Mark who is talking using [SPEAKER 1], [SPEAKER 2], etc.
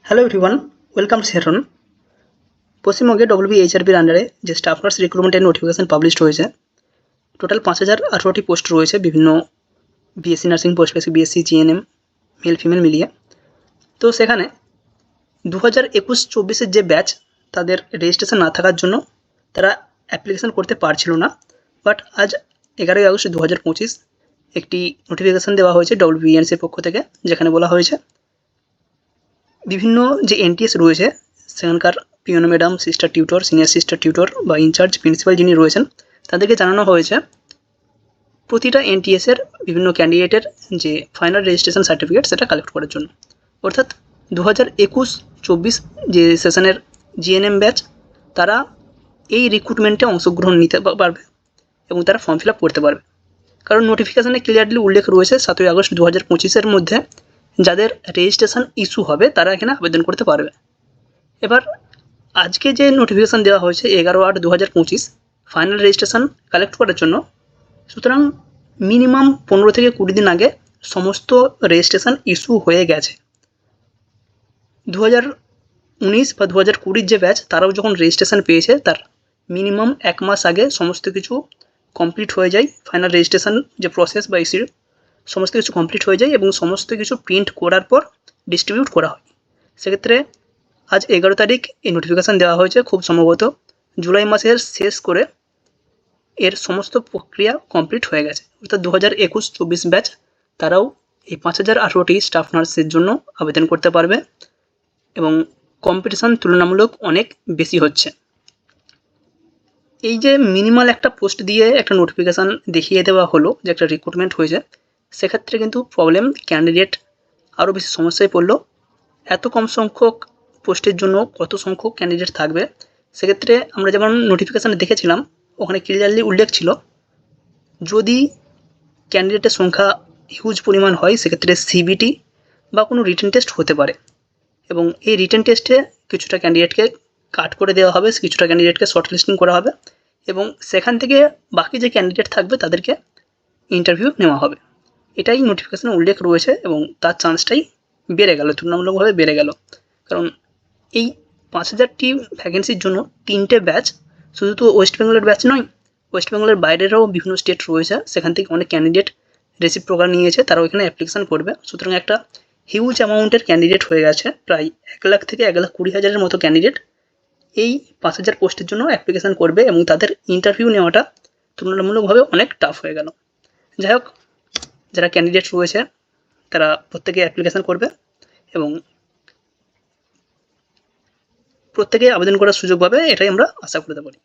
[SPEAKER 1] Hello everyone, welcome সেরন। পশ্চিমবঙ্গে ডব্লিউবিএইচআরবির আন্ডারে যে স্টাফ নার্স রিক্রুটমেন্টের নোটিফিকেশন পাবলিশড হয়েছে। টোটাল 5018টি পোস্ট রয়েছে বিভিন্ন BSc nursing post, BSc GNM, male female মিলিয়ে। তো সেখানে 2021-24 যে ব্যাচ, তাদের রেজিস্ট্রেশন না থাকার জন্য তারা অ্যাপ্লিকেশন করতে পারছিল না। বাট আজ 11ই আগস্ট 2025 একটি নোটিফিকেশান দেওয়া হয়েছে ডব্লিউবিএনসির পক্ষ থেকে, যেখানে বলা হয়েছে বিভিন্ন যে এনটিএস রয়েছে সেখানকার পিওনো madam, sister tutor, senior sister tutor বা ইনচার্জ প্রিন্সিপাল যিনি রয়েছেন, তাদেরকে জানানো হয়েছে প্রতিটা এনটিএসের বিভিন্ন ক্যান্ডিডেটের যে ফাইনাল রেজিস্ট্রেশন সার্টিফিকেট সেটা কালেক্ট করার জন্য। অর্থাৎ 2021-24 যে সেশনের জিএনএম ব্যাচ, তারা এই রিক্রুটমেন্টে অংশগ্রহণ নিতে পারবে এবং তারা ফর্ম ফিল আপ করতে পারবে। কারণ নোটিফিকেশানে ক্লিয়ারলি উল্লেখ রয়েছে 7ই আগস্ট 2025-এর মধ্যে যাদের রেজিস্ট্রেশন ইস্যু হবে তারা এখানে আবেদন করতে পারবে। এবার আজকে যে নোটিফিকেশান দেওয়া হয়েছে 11/8/2025 ফাইনাল রেজিস্ট্রেশন কালেক্ট করার জন্য, সুতরাং মিনিমাম 15 থেকে 20 দিন আগে সমস্ত রেজিস্ট্রেশন ইস্যু হয়ে গেছে। 2019 বা 2020 যে ব্যাচ, তারাও যখন রেজিস্ট্রেশন পেয়েছে তার মিনিমাম 1 মাস আগে সমস্ত কিছু কমপ্লিট হয়ে যায়। ফাইনাল রেজিস্ট্রেশন যে প্রসেস বা ইস্যু সমস্ত কিছু কমপ্লিট হয়ে যায় এবং সমস্ত কিছু প্রিন্ট করার পর ডিস্ট্রিবিউট করা হয়। সেক্ষেত্রে আজ 11 তারিখ এই নোটিফিকেশান দেওয়া হয়েছে। খুব সম্ভবত জুলাই মাসের শেষ করে এর সমস্ত প্রক্রিয়া কমপ্লিট হয়ে গেছে। অর্থাৎ 2021-24 ব্যাচ তারাও এই 5018টি স্টাফ নার্সের জন্য আবেদন করতে পারবে এবং কম্পিটিশান তুলনামূলক অনেক বেশি হচ্ছে। এই যে মিনিমাল একটা পোস্ট দিয়ে একটা নোটিফিকেশান দেখিয়ে দেওয়া হলো যে একটা রিক্রুটমেন্ট হয়েছে, সেক্ষেত্রে কিন্তু প্রবলেম, ক্যান্ডিডেট আরও বেশি সমস্যায় পড়লো। এত কম সংখ্যক পোস্টের জন্য কত সংখ্যক ক্যান্ডিডেট থাকবে। সেক্ষেত্রে আমরা যেমন নোটিফিকেশানে দেখেছিলাম, ওখানে ক্লিয়ারলি উল্লেখ ছিল যদি ক্যান্ডিডেটের সংখ্যা হিউজ পরিমাণ হয় সেক্ষেত্রে সিবিটি বা কোনো রিটেন টেস্ট হতে পারে এবং এই রিটেন টেস্টে কিছুটা ক্যান্ডিডেটকে কাট করে দেওয়া হবে, কিছুটা ক্যান্ডিডেটকে শর্ট লিস্টিং করা হবে এবং সেখান থেকে বাকি যে ক্যান্ডিডেট থাকবে তাদেরকে ইন্টারভিউ নেওয়া হবে। এটাই নোটিফিকেশানে উল্লেখ রয়েছে এবং তার চান্সটাই বেড়ে গেল, তুলনামূলকভাবে বেড়ে গেল। কারণ এই 5000টি ভ্যাকেন্সির জন্য 3টে ব্যাচ, শুধু তো ওয়েস্ট বেঙ্গলের ব্যাচ নয়, ওয়েস্ট বেঙ্গলের বাইরেরও বিভিন্ন স্টেট রয়েছে, সেখান থেকে অনেক ক্যান্ডিডেট রেসিপ্রোকাল নিয়েছে, তারাও এখানে অ্যাপ্লিকেশান করবে। সুতরাং একটা হিউজ অ্যামাউন্টের ক্যান্ডিডেট হয়ে গেছে, প্রায় 1 লাখ থেকে 1,20,000-এর মতো ক্যান্ডিডেট এই 5000 পোস্টের জন্য অ্যাপ্লিকেশান করবে এবং তাদের ইন্টারভিউ নেওয়াটা তুলনামূলকভাবে অনেক টাফ হয়ে গেল। যাই হোক, যারা ক্যান্ডিডেট রয়েছে তারা প্রত্যেকে অ্যাপ্লিকেশান করবে এবং প্রত্যেকে আবেদন করার সুযোগ পাবে, এটাই আমরা আশা করতে পারি।